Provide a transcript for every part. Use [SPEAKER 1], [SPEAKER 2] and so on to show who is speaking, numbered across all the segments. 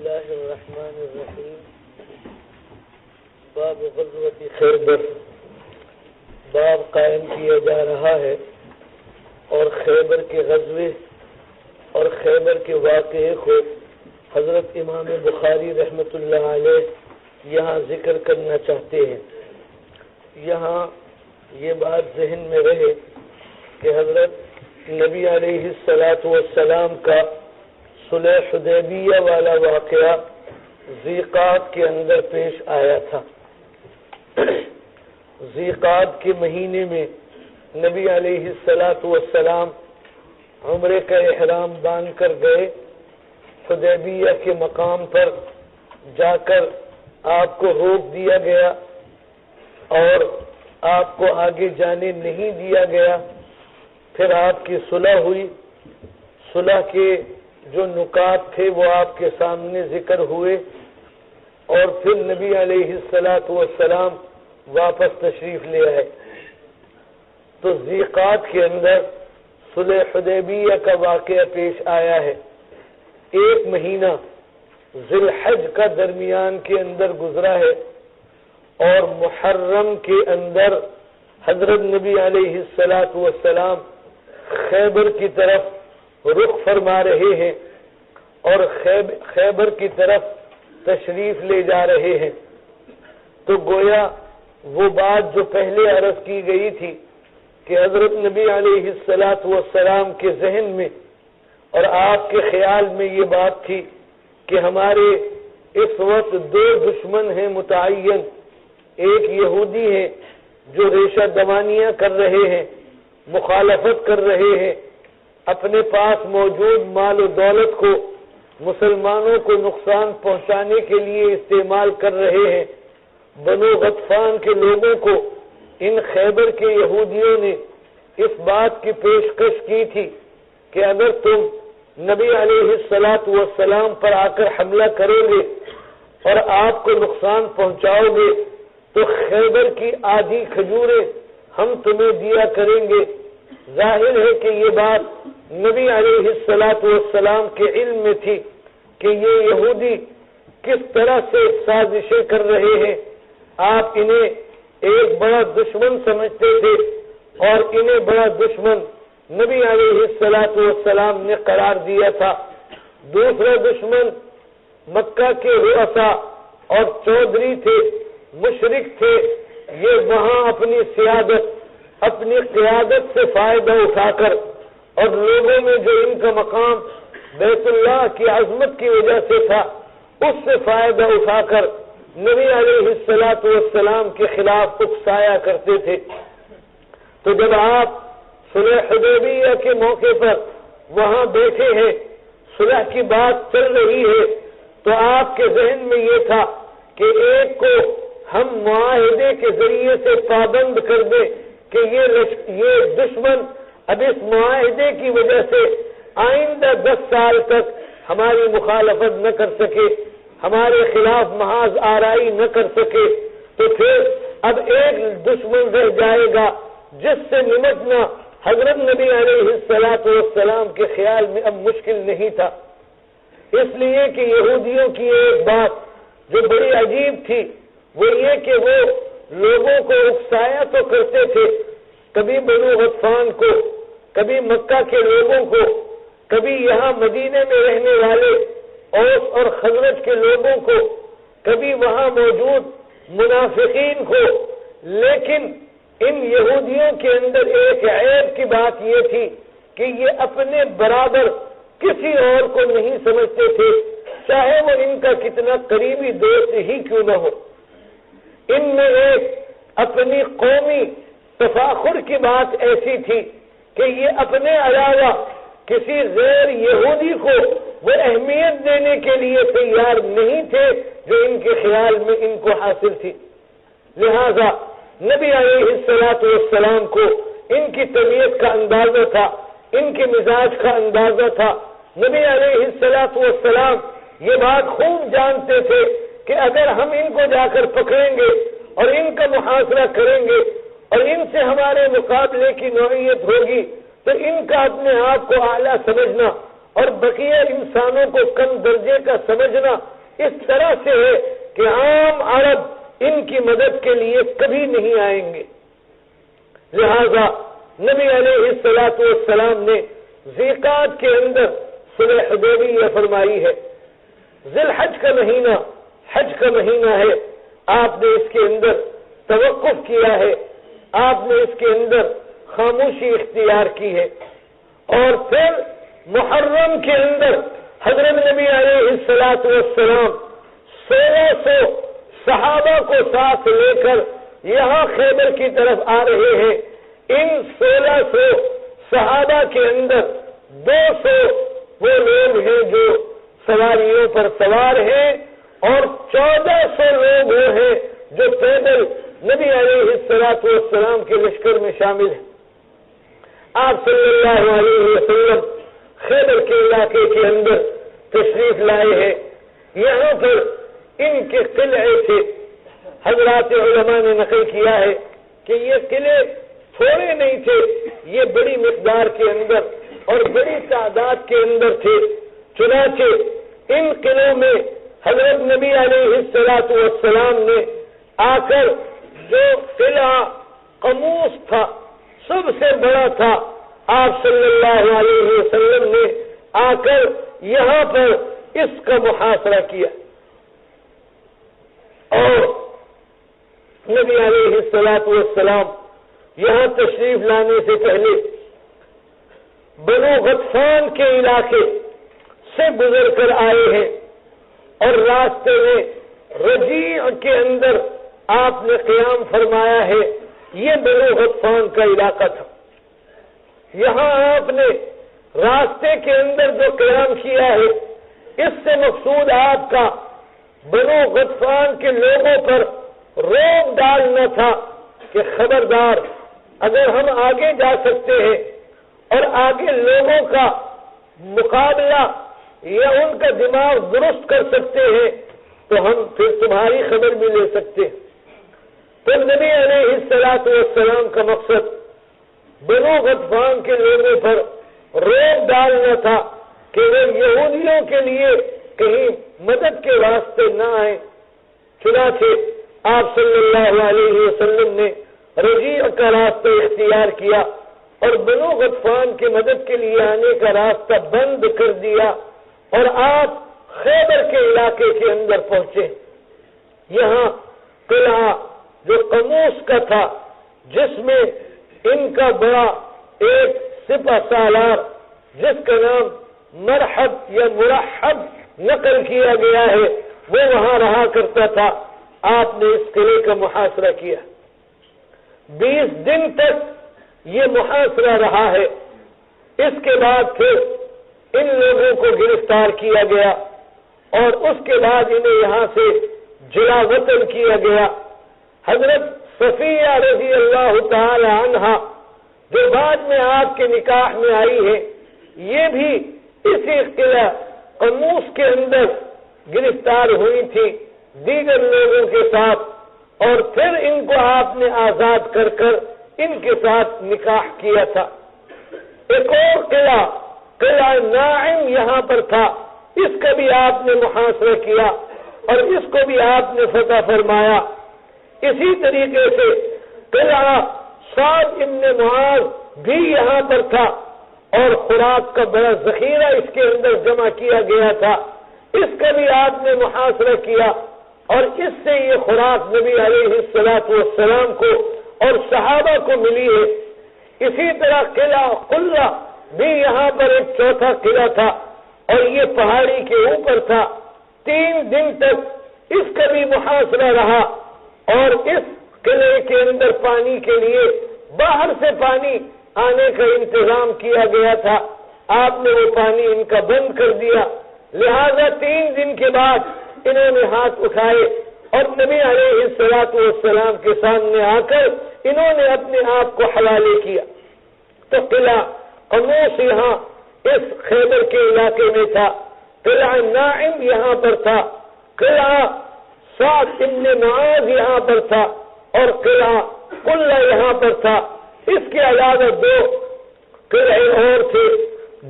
[SPEAKER 1] اللہ الرحمن الرحیم باب غزوۃ خیبر باب قائم کیا جا رہا ہے اور خیبر کے غزوے اور خیبر کے واقعے کو حضرت امام بخاری رحمۃ اللہ علیہ یہاں ذکر کرنا چاہتے ہیں۔ یہاں یہ بات ذہن میں رہے کہ حضرت نبی علیہ الصلاۃ والسلام کا صلح حدیبیہ والا واقعہ ذیقعد کے اندر پیش آیا تھا۔ ذیقعد کے مہینے میں نبی علیہ الصلاۃ والسلام عمرے کا احرام باندھ کر گئے۔ حدیبیہ کے مقام پر جا کر آپ کو روک دیا گیا اور آپ کو آگے جانے نہیں دیا گیا۔ پھر آپ کی صلح ہوئی۔ صلح کے جو نکات تھے وہ آپ کے سامنے ذکر ہوئے اور پھر نبی علیہ الصلاۃ والسلام واپس تشریف لے آئے۔ تو ذیقعد کے اندر صلح حدیبیہ کا واقعہ پیش آیا ہے۔ ایک مہینہ ذی الحج کا درمیان کے اندر گزرا ہے اور محرم کے اندر حضرت نبی علیہ الصلاۃ والسلام خیبر کی طرف رخ فرما رہے ہیں اور خیبر کی طرف تشریف لے جا رہے ہیں۔ تو گویا وہ بات جو پہلے عرض کی گئی تھی کہ حضرت نبی علیہ الصلاۃ والسلام کے ذہن میں اور آپ کے خیال میں یہ بات تھی کہ ہمارے اس وقت دو دشمن ہیں متعین، ایک یہودی ہیں جو ریشہ دوانیاں کر رہے ہیں، مخالفت کر رہے ہیں، اپنے پاس موجود مال و دولت کو مسلمانوں کو نقصان پہنچانے کے لیے استعمال کر رہے ہیں۔ بنو غطفان کے لوگوں کو ان خیبر کے یہودیوں نے اس بات کی پیشکش کی تھی کہ اگر تم نبی علیہ الصلاۃ والسلام پر آ کر حملہ کرو گے اور آپ کو نقصان پہنچاؤ گے تو خیبر کی آدھی کھجوریں ہم تمہیں دیا کریں گے۔ ظاہر ہے کہ یہ بات نبی علیہ الصلاۃ والسلام کے علم میں تھی کہ یہ یہودی کس طرح سے سازشیں کر رہے ہیں۔ آپ انہیں ایک بڑا دشمن سمجھتے تھے اور انہیں بڑا دشمن نبی علیہ الصلاۃ والسلام نے قرار دیا تھا۔ دوسرا دشمن مکہ کے رؤسا اور چودھری تھے، مشرک تھے۔ یہ وہاں اپنی سیادت، اپنی قیادت سے فائدہ اٹھا کر اور لوگوں میں جو ان کا مقام بیت اللہ کی عظمت کی وجہ سے تھا اس سے فائدہ اٹھا کر نبی علیہ الصلاۃ والسلام کے خلاف اکسایا کرتے تھے۔ تو جب آپ صلح حدیبیہ کے موقع پر وہاں بیٹھے ہیں، صلح کی بات چل رہی ہے، تو آپ کے ذہن میں یہ تھا کہ ایک کو ہم معاہدے کے ذریعے سے پابند کر دیں کہ یہ دشمن اب اس معاہدے کی وجہ سے آئندہ 10 سال تک ہماری مخالفت نہ کر سکے، ہمارے خلاف محاذ آرائی نہ کر سکے، تو پھر اب ایک دشمن رہ جائے گا جس سے نمٹنا حضرت نبی علیہ الصلاۃ والسلام کے خیال میں اب مشکل نہیں تھا۔ اس لیے کہ یہودیوں کی ایک بات جو بڑی عجیب تھی وہ یہ کہ وہ لوگوں کو اکسایا تو کرتے تھے، کبھی بنو غطفان کو، کبھی مکہ کے لوگوں کو، کبھی یہاں مدینے میں رہنے والے اوس اور خزرج کے لوگوں کو، کبھی وہاں موجود منافقین کو، لیکن ان یہودیوں کے اندر ایک عیب کی بات یہ تھی کہ یہ اپنے برابر کسی اور کو نہیں سمجھتے تھے، چاہے وہ ان کا کتنا قریبی دوست ہی کیوں نہ ہو۔ ان میں ایک اپنی قومی تفاخر کی بات ایسی تھی کہ یہ اپنے علاوہ کسی غیر یہودی کو وہ اہمیت دینے کے لیے تیار نہیں تھے جو ان کے خیال میں ان کو حاصل تھی۔ لہذا نبی علیہ الصلاۃ والسلام کو ان کی طبیعت کا اندازہ تھا، ان کے مزاج کا اندازہ تھا۔ نبی علیہ الصلاۃ والسلام یہ بات خوب جانتے تھے کہ اگر ہم ان کو جا کر پکڑیں گے اور ان کا محاصرہ کریں گے اور ان سے ہمارے مقابلے کی نوعیت ہوگی تو ان کا اپنے آپ کو اعلیٰ سمجھنا اور بقیہ انسانوں کو کم درجے کا سمجھنا اس طرح سے ہے کہ عام عرب ان کی مدد کے لیے کبھی نہیں آئیں گے. لہذا نبی علیہ الصلوۃ والسلام نے ذیقعد کے اندر صلح حدیبیہ فرمائی ہے. ذی الحج کا مہینہ حج کا مہینہ ہے، آپ نے اس کے اندر توقف کیا ہے، آپ نے اس کے اندر خاموشی اختیار کی ہے. اور پھر محرم کے اندر حضرت نبی علیہ الصلوۃ والسلام 1600 صحابہ کو ساتھ لے کر یہاں خیبر کی طرف آ رہے ہیں. ان 1600 صحابہ کے اندر 200 وہ لوگ ہیں جو سواریوں پر سوار ہیں اور 1400 لوگ وہ ہیں جو پیدل نبی علیہ الصلوۃ والسلام کے لشکر میں شامل ہیں. آپ صلی اللہ علیہ وسلم خیبر کے علاقے کے اندر تشریف لائے ہیں. یہاں پر ان کے قلعے تھے. حضرات علماء نے نقل کیا ہے کہ یہ قلعے تھوڑے نہیں تھے، یہ بڑی مقدار کے اندر اور بڑی تعداد کے اندر تھے. چنانچہ ان قلعوں میں حضرت نبی علیہ الصلوۃ والسلام نے آ کر جو قلعہ قموس تھا سب سے بڑا تھا، آپ صلی اللہ علیہ وسلم نے آ کر یہاں پر اس کا محاصرہ کیا. اور نبی علیہ الصلوۃ والسلام یہاں تشریف لانے سے پہلے بنو غطفان کے علاقے سے گزر کر آئے ہیں اور راستے میں رجیع کے اندر آپ نے قیام فرمایا ہے. یہ بنو غطفان کا علاقہ تھا. یہاں آپ نے راستے کے اندر جو قیام کیا ہے اس سے مقصود آپ کا بنو غطفان کے لوگوں پر روک ڈالنا تھا کہ خبردار، اگر ہم آگے جا سکتے ہیں اور آگے لوگوں کا مقابلہ یا ان کا دماغ درست کر سکتے ہیں تو ہم پھر تمہاری خبر بھی لے سکتے ہیں. تو نبی علیہ الصلوۃ والسلام کا مقصد بنو غطفان کے لوگوں پر روک ڈالنا تھا کہ وہ یہودیوں کے لیے کہیں مدد کے واسطے نہ آئیں. چنانچہ آپ صلی اللہ علیہ وسلم نے رجیع کا راستہ اختیار کیا اور بنو غطفان کی مدد کے لیے آنے کا راستہ بند کر دیا اور آپ خیبر کے علاقے کے اندر پہنچے. یہاں قلعہ جو قموس کا تھا جس میں ان کا بڑا ایک سپہ سالار جس کا نام مرحب یا مرحب نقل کیا گیا ہے وہ وہاں رہا کرتا تھا. آپ نے اس قلعے کا محاصرہ کیا. 20 دن تک یہ محاصرہ رہا ہے. اس کے بعد پھر ان لوگوں کو گرفتار کیا گیا اور اس کے بعد انہیں یہاں سے جلا وطن کیا گیا. حضرت صفیہ رضی اللہ تعالی عنہا جو بعد میں آپ کے نکاح میں آئی ہے، یہ بھی اسی قلعہ قموس کے اندر گرفتار ہوئی تھی دیگر لوگوں کے ساتھ، اور پھر ان کو آپ نے آزاد کر کر ان کے ساتھ نکاح کیا تھا. ایک اور قلعہ ناعم یہاں پر تھا، اس کا بھی آپ نے محاصرہ کیا اور اس کو بھی آپ نے فتح فرمایا. اسی طریقے سے قلعہ سعد ابن معاذ بھی یہاں پر تھا اور خوراک کا بڑا ذخیرہ اس کے اندر جمع کیا گیا تھا. اس کا بھی آپ نے محاصرہ کیا اور اس سے یہ خوراک نبی علیہ الصلوۃ والسلام کو اور صحابہ کو ملی ہے. اسی طرح قلعہ قلہ بھی یہاں پر ایک چوتھا قلعہ تھا اور یہ پہاڑی کے اوپر تھا. 3 دن تک اس کا بھی محاصرہ رہا اور اس قلعے کے اندر پانی کے لیے باہر سے پانی آنے کا انتظام کیا گیا تھا. آپ نے وہ پانی ان کا بند کر دیا. لہذا 3 دن کے بعد انہوں نے ہاتھ اٹھائے اور نبی علیہ الصلوۃ والسلام کے سامنے آ کر انہوں نے اپنے آپ کو حوالے کیا. تو قلعہ قموس یہاں اس خیبر کے علاقے میں تھا، قلعہ ناعم یہاں پر تھا، قلعہ سعد ابن معاذ یہاں پر تھا اور قلعہ قلہ یہاں پر تھا. اس کے علاوہ 2 قلعے اور تھے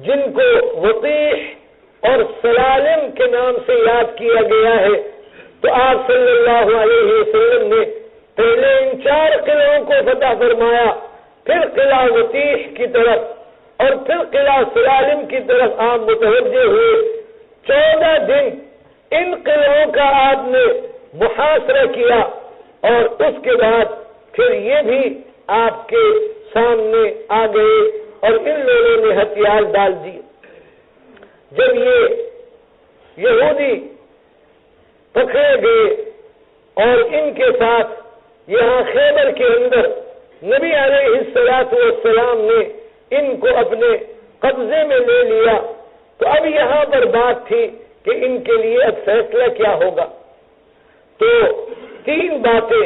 [SPEAKER 1] جن کو وطیح اور سلالم کے نام سے یاد کیا گیا ہے، تو آپ صلی اللہ علیہ وسلم نے پہلے ان 4 قلعوں کو فتح فرمایا، پھر قلعہ وطیح کی طرف اور پھر قلعہ سلالم کی طرف آپ متوجہ ہوئے۔ 14 دن ان قلعوں کا آپ نے محاصرہ کیا اور اس کے بعد پھر یہ بھی آپ کے سامنے آ گئے اور ان لوگوں نے ہتھیار ڈال دیے۔ جب یہ یہودی پکڑے گئے اور ان کے ساتھ یہاں خیبر کے اندر نبی علیہ الصلوۃ والسلام نے ان کو اپنے قبضے میں لے لیا، تو اب یہاں پر بات تھی کہ ان کے لیے اب فیصلہ کیا ہوگا۔ تو 3 باتیں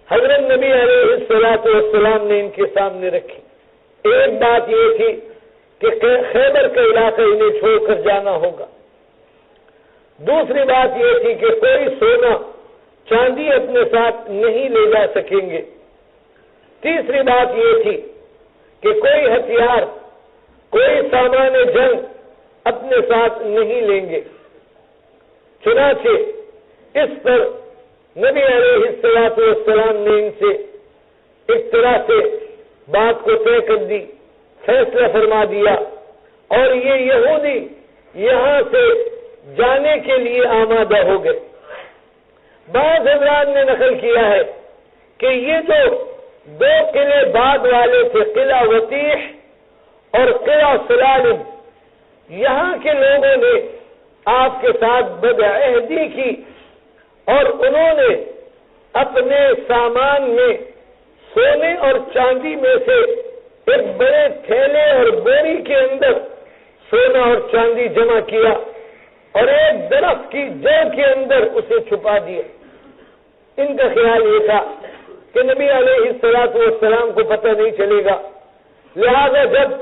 [SPEAKER 1] حضرت نبی علیہ الصلوۃ والسلام نے ان کے سامنے رکھی۔ ایک بات یہ تھی کہ خیبر کا علاقہ انہیں چھوڑ کر جانا ہوگا۔ دوسری بات یہ تھی کہ کوئی سونا چاندی اپنے ساتھ نہیں لے جا سکیں گے۔ تیسری بات یہ تھی کہ کوئی ہتھیار، کوئی سامان جنگ اپنے ساتھ نہیں لیں گے۔ چنانچہ اس پر نبی علیہ الصلوۃ والسلام نے ان سے ایک طرح سے بات کو طے کر دی، فیصلہ فرما دیا، اور یہ یہودی یہاں سے جانے کے لیے آمادہ ہو گئے۔ بعض حضرات نے نقل کیا ہے کہ یہ جو 2 قلعے بعد والے تھے، قلعہ وطیح اور قلعہ سلالم، یہاں کے لوگوں نے آپ کے ساتھ بدعہدی کی اور انہوں نے اپنے سامان میں سونے اور چاندی میں سے ایک بڑے تھیلے اور بوری کے اندر سونا اور چاندی جمع کیا اور ایک درخت کی جڑ کے اندر اسے چھپا دیا۔ ان کا خیال یہ تھا کہ نبی علیہ الصلوۃ والسلام کو پتہ نہیں چلے گا، لہذا جب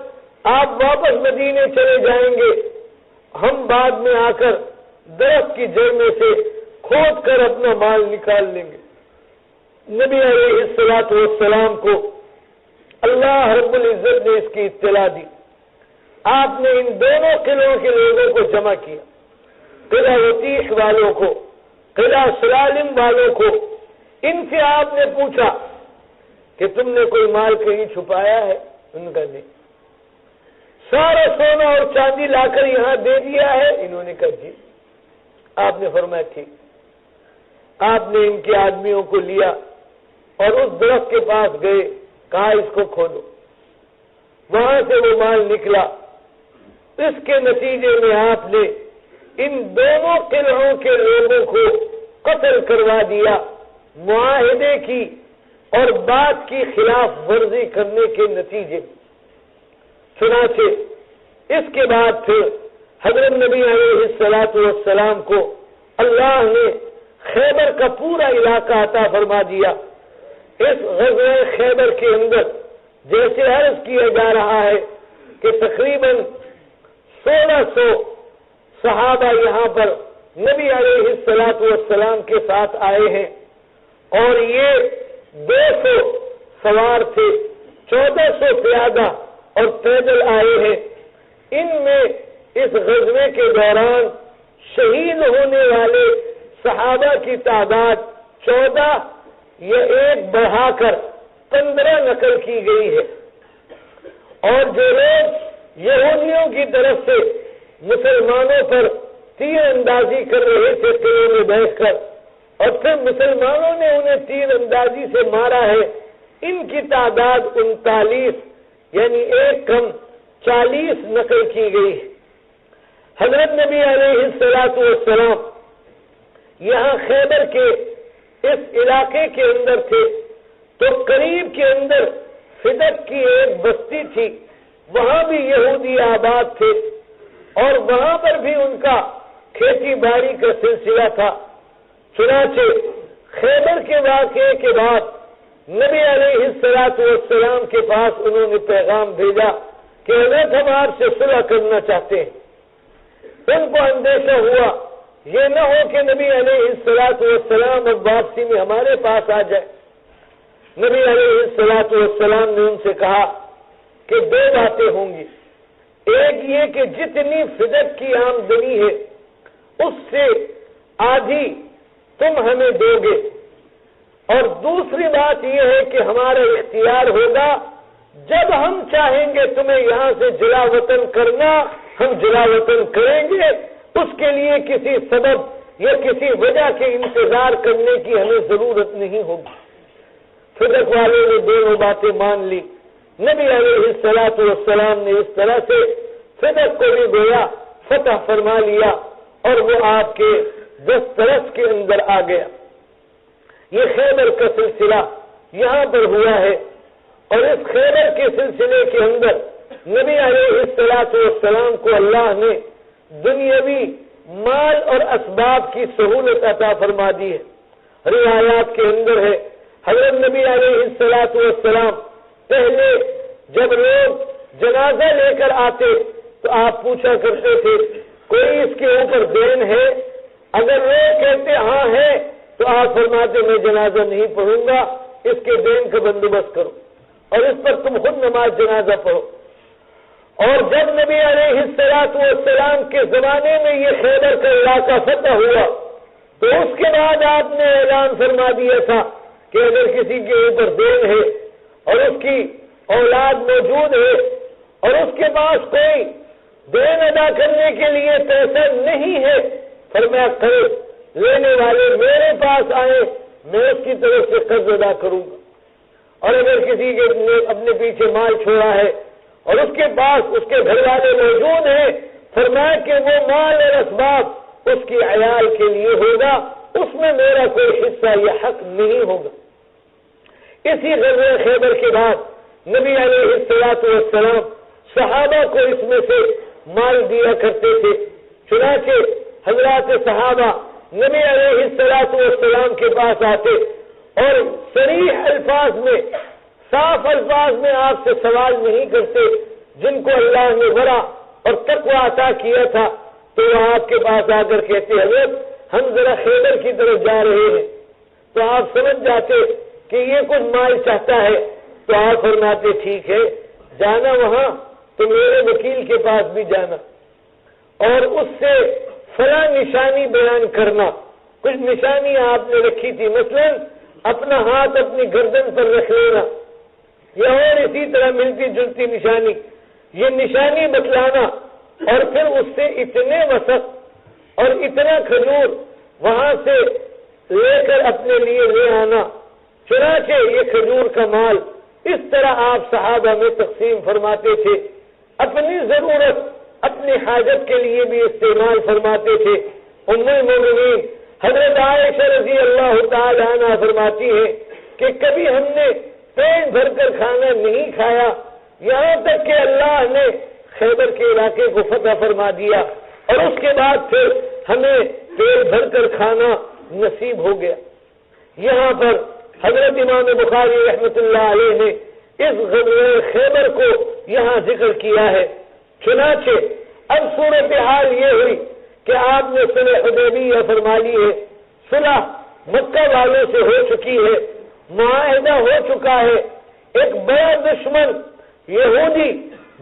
[SPEAKER 1] آپ واپس مدینے چلے جائیں گے، ہم بعد میں آ کر درخت کی جڑ میں سے کھود کر اپنا مال نکال لیں گے۔ نبی علیہ الصلوۃ والسلام کو اللہ رب العزت نے اس کی اطلاع دی۔ آپ نے ان دونوں قلعوں کے لوگوں کو جمع کیا، قلعہ وطیح والوں کو، قلعہ سلالم والوں کو۔ ان سے آپ نے پوچھا کہ تم نے کوئی مال کہیں چھپایا ہے؟ ان کا نہیں۔ سارا سونا اور چاندی لا کر یہاں دے دیا ہے؟ انہوں نے کہا جی۔ آپ نے فرمایا ٹھیک۔ آپ نے ان کے آدمیوں کو لیا اور اس درخت کے پاس گئے، کہا اس کو کھولو۔ وہاں سے وہ مال نکلا۔ اس کے نتیجے میں آپ نے ان دونوں قلعوں کے لوگوں کو قتل کروا دیا، معاہدے کی اور بات کی خلاف ورزی کرنے کے نتیجے۔ چنانچہ اس کے بعد پھر حضرت نبی علیہ الصلوۃ والسلام کو اللہ نے خیبر کا پورا علاقہ عطا فرما دیا۔ اس غزوہ خیبر کے اندر جیسے عرض کیا جا رہا ہے کہ تقریباً 1600 صحابہ یہاں پر نبی علیہ الصلوۃ والسلام کے ساتھ آئے ہیں، اور یہ 200 سوار تھے، 1400 پیادہ اور پیدل آئے ہیں۔ ان میں اس غزوے کے دوران شہید ہونے والے صحابہ کی تعداد 14 یا 1 بڑھا کر 15 نقل کی گئی ہے، اور جو لوگ یہودیوں کی طرف سے مسلمانوں پر تیر اندازی کر رہے تھے قلعے میں بیٹھ کر، اور پھر مسلمانوں نے انہیں تیر اندازی سے مارا ہے، ان کی تعداد 39 یعنی 1 کم 40 نقل کی گئی ہے۔ حضرت نبی علیہ الصلوۃ والسلام یہاں خیبر کے اس علاقے کے اندر تھے، تو قریب کے اندر فدق کی ایک بستی تھی، وہاں بھی یہودی آباد تھے، اور وہاں پر بھی ان کا کھیتی باڑی کا سلسلہ تھا۔ چنانچہ خیبر کے واقعے کے بعد نبی علیہ الصلوۃ والسلام کے پاس انہوں نے پیغام بھیجا کہ حضرت ہم آپ سے صلح کرنا چاہتے ہیں۔ ان کو اندیشہ ہوا یہ نہ ہو کہ نبی علیہ الصلوۃ والسلام اب واپسی میں ہمارے پاس آ جائے۔ نبی علیہ الصلوۃ والسلام نے ان سے کہا کہ 2 باتیں ہوں گی، ایک یہ کہ جتنی فدق کی آمدنی ہے اس سے آدھی تم ہمیں دو گے، اور دوسری بات یہ ہے کہ ہمارا اختیار ہوگا، جب ہم چاہیں گے تمہیں یہاں سے جلا وطن کرنا ہم جلا وطن کریں گے، اس کے لیے کسی سبب یا کسی وجہ کے انتظار کرنے کی ہمیں ضرورت نہیں ہوگی۔ فدق والے نے دونوں باتیں مان لی۔ نبی علیہ الصلوۃ والسلام نے اس طرح سے فدق کو بھی گویا فتح فرما لیا اور وہ آپ کے دسترس کے اندر آ گیا۔ یہ خیبر کا سلسلہ یہاں پر ہوا ہے، اور اس خیبر کے سلسلے کے اندر نبی علیہ الصلوۃ والسلام کو اللہ نے دنیاوی مال اور اسباب کی سہولت عطا فرما دی ہے۔ روایات کے اندر ہے حضرت نبی علیہ الصلوۃ والسلام پہلے جب لوگ جنازہ لے کر آتے تو آپ پوچھا کرتے تھے کوئی اس کے اوپر دین ہے؟ اگر لوگ کہتے ہاں ہے تو آپ فرماتے میں جنازہ نہیں پڑھوں گا، اس کے دین کا بندوبست کرو اور اس پر تم خود نماز جنازہ پڑھو۔ اور جب نبی علیہ الصلوۃ والسلام کے زمانے میں یہ خیبر کا علاقہ فتح ہوا تو اس کے بعد آپ نے اعلان فرما دیا تھا کہ اگر کسی کے اوپر دین ہے اور اس کی اولاد موجود ہے اور اس کے پاس کوئی دین ادا کرنے کے لیے پیسہ نہیں ہے، فرمایا کرے لینے والے میرے پاس آئے، میں اس کی طرف سے قرض ادا کروں گا۔ اور اگر کسی کے اپنے پیچھے مال چھوڑا ہے اور اس کے پاس اس کے گھر والے موجود ہیں، فرمایا کہ وہ مال اور اسباب اس کی عیال کے لیے ہوگا، اس میں میرا کوئی حصہ یا حق نہیں ہوگا۔ اسی غزوہ خیبر کے بعد نبی علیہ الصلوۃ والسلام صحابہ کو اس میں سے مال دیا کرتے تھے، چنانچہ حضرات صحابہ نبی علیہ الصلوۃ والسلام کے پاس آتے اور صریح الفاظ میں، صاف الفاظ میں آپ سے سوال نہیں کرتے، جن کو اللہ نے ورع اور تقوی عطا کیا تھا، تو وہ آپ کے پاس آ کر کہتے حضرت ہم ذرا خیبر کی طرف جا رہے ہیں، تو آپ سمجھ جاتے کہ یہ کچھ مال چاہتا ہے، تو آپ فرماتے ٹھیک ہے جانا وہاں تو میرے وکیل کے پاس بھی جانا اور اس سے فلاں نشانی بیان کرنا۔ کچھ نشانی آپ نے رکھی تھی، مثلا اپنا ہاتھ اپنی گردن پر رکھ لینا یا اور اسی طرح ملتی جلتی نشانی، یہ نشانی بتلانا اور پھر اس سے اتنے وسط اور اتنا کھجور وہاں سے لے کر اپنے لیے لے آنا، چنانچہ یہ کھجور کا مال اس طرح آپ صحابہ میں تقسیم فرماتے تھے، اپنی ضرورت اپنی حاجت کے لیے بھی استعمال فرماتے تھے۔ ام المومنین حضرت عائشہ رضی اللہ تعالی عنہا فرماتی ہے کہ کبھی ہم نے پیٹ بھر کر کھانا نہیں کھایا، یہاں تک کہ اللہ نے خیبر کے علاقے کو فتح فرما دیا اور اس کے بعد پھر ہمیں پیٹ بھر کر کھانا نصیب ہو گیا۔ یہاں پر حضرت امام بخاری رحمۃ اللہ علیہ نے اس غزوہ خیبر کو یہاں ذکر کیا ہے۔ چنانچہ اب صورتحال یہ ہوئی کہ آپ نے صلح حدیبیہ فرما لی ہے، صلح مکہ والوں سے ہو چکی ہے، معاہدہ ہو چکا ہے۔ ایک بڑا دشمن یہودی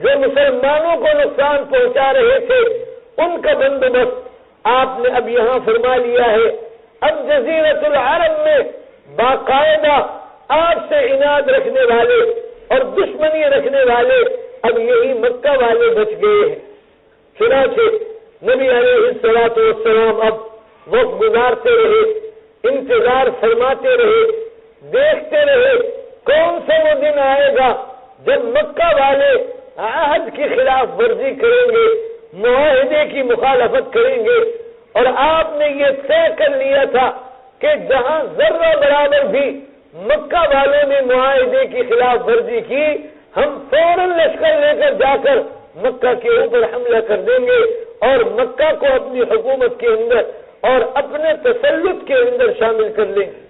[SPEAKER 1] جو مسلمانوں کو نقصان پہنچا رہے تھے، ان کا بندوبست آپ نے اب یہاں فرما لیا ہے۔ اب جزیرۃ العرب میں باقاعدہ آپ سے عناد رکھنے والے اور دشمنی رکھنے والے اب یہی مکہ والے بچ گئے ہیں۔ چنانچہ نبی علیہ الصلوۃ والسلام اب وقت گزارتے رہے، انتظار فرماتے رہے، دیکھتے رہے کون سا وہ دن آئے گا جب مکہ والے عہد کی خلاف ورزی کریں گے، معاہدے کی مخالفت کریں گے، اور آپ نے یہ طے کر لیا تھا کہ جہاں ذرہ برابر بھی مکہ والوں نے معاہدے کی خلاف ورزی کی، ہم فوراً لشکر لے کر جا کر مکہ کے اوپر حملہ کر دیں گے اور مکہ کو اپنی حکومت کے اندر اور اپنے تسلط کے اندر شامل کر لیں گے۔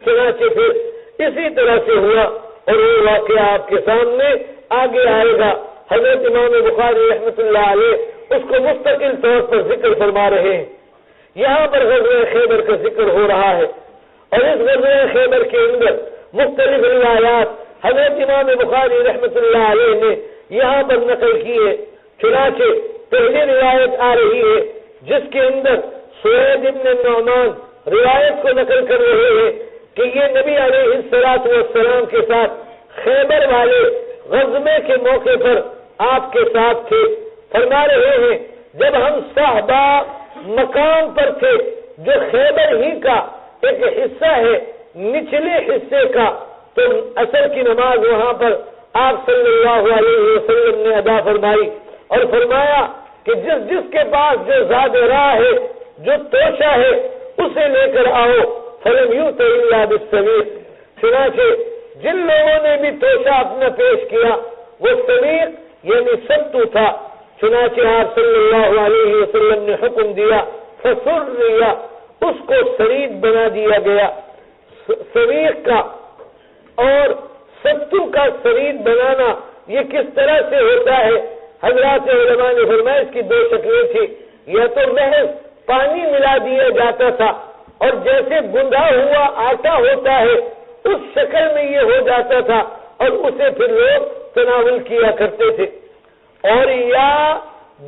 [SPEAKER 1] چنانچہ پھر اسی طرح سے ہوا اور یہ واقعہ آپ کے سامنے آگے آئے گا۔ حضرت امام بخاری رحمۃ اللہ علیہ اس کو مستقل طور پر ذکر فرما رہے ہیں۔ یہاں پر غزوہ خیبر کا ذکر ہو رہا ہے اور اس غزوہ خیبر کے اندر مختلف روایات حضرت امام بخاری رحمۃ اللہ علیہ نے یہاں پر نقل کی ہے۔ چنانچہ پہلی روایت آ رہی ہے جس کے اندر سوید ابن نعمان روایت کو نقل کر رہے ہیں کہ یہ نبی علیہ الصلوۃ والسلام کے ساتھ خیبر والے غزوے کے موقع پر آپ کے ساتھ تھے. فرما رہے ہیں جب ہم صحبہ مقام پر تھے جو خیبر ہی کا ایک حصہ ہے نچلے حصے کا، تو عصر کی نماز وہاں پر آپ صلی اللہ علیہ وسلم نے ادا فرمائی اور فرمایا کہ جس کے پاس جو زاد راہ ہے، جو توشہ ہے، اسے لے کر آؤ. فلم یؤت الا بالسمیق. چنانچہ جن لوگوں نے بھی توشہ اپنا پیش کیا وہ سمیق یعنی ستو تھا. چنانچہ آپ صلی اللہ علیہ وسلم نے حکم دیا فسریا، اس کو سرید بنا دیا گیا. سمیق کا اور ستو کا سرید بنانا یہ کس طرح سے ہوتا ہے؟ حضرات علماء نے فرمایا اس کی دو شکلیں تھی. یا تو محض پانی ملا دیا جاتا تھا اور جیسے گندھا ہوا آٹا ہوتا ہے اس شکل میں یہ ہو جاتا تھا اور اسے پھر لوگ تناول کیا کرتے تھے. اور یا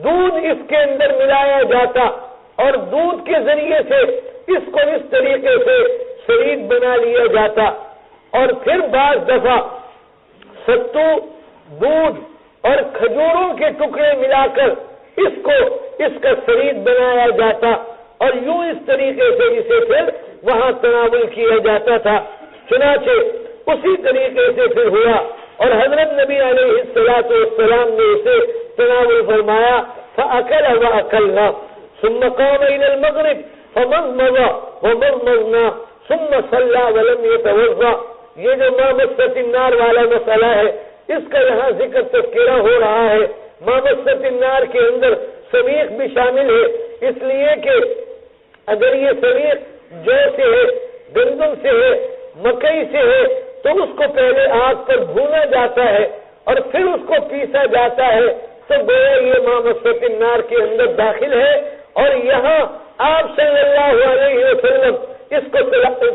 [SPEAKER 1] دودھ اس کے اندر ملایا جاتا اور دودھ کے ذریعے سے اس کو اس طریقے سے شرید بنا لیا جاتا. اور پھر بعض دفعہ ستو، دودھ اور کھجوروں کے ٹکڑے ملا کر اس کا شرید بنایا جاتا اور یوں اس طریقے سے اسے پھر وہاں تناول کیا جاتا تھا. چنانچہ اسی طریقے سے پھر ہوا اور حضرت نبی علیہ الصلوۃ والسلام نے اسے تناول فرمایا. فأكل وأكلنا ثم قام إلى المغرب فمضمض ومضمضنا ثم صلى ولم يتوضأ. یہ جو ما مست النار والا مسئلہ ہے اس کا یہاں ذکر تذکرہ ہو رہا ہے. ما مست النار کے اندر سمیق بھی شامل ہے، اس لیے کہ اگر یہ سمیق جو سے ہے، گندم سے ہے، مکئی سے ہے تو اس کو پہلے آگ پر بھونا جاتا ہے اور پھر اس کو پیسا جاتا ہے، تو گویا یہ ما مست النار کے اندر داخل ہے. اور یہاں آپ صلی اللہ علیہ وسلم اس کو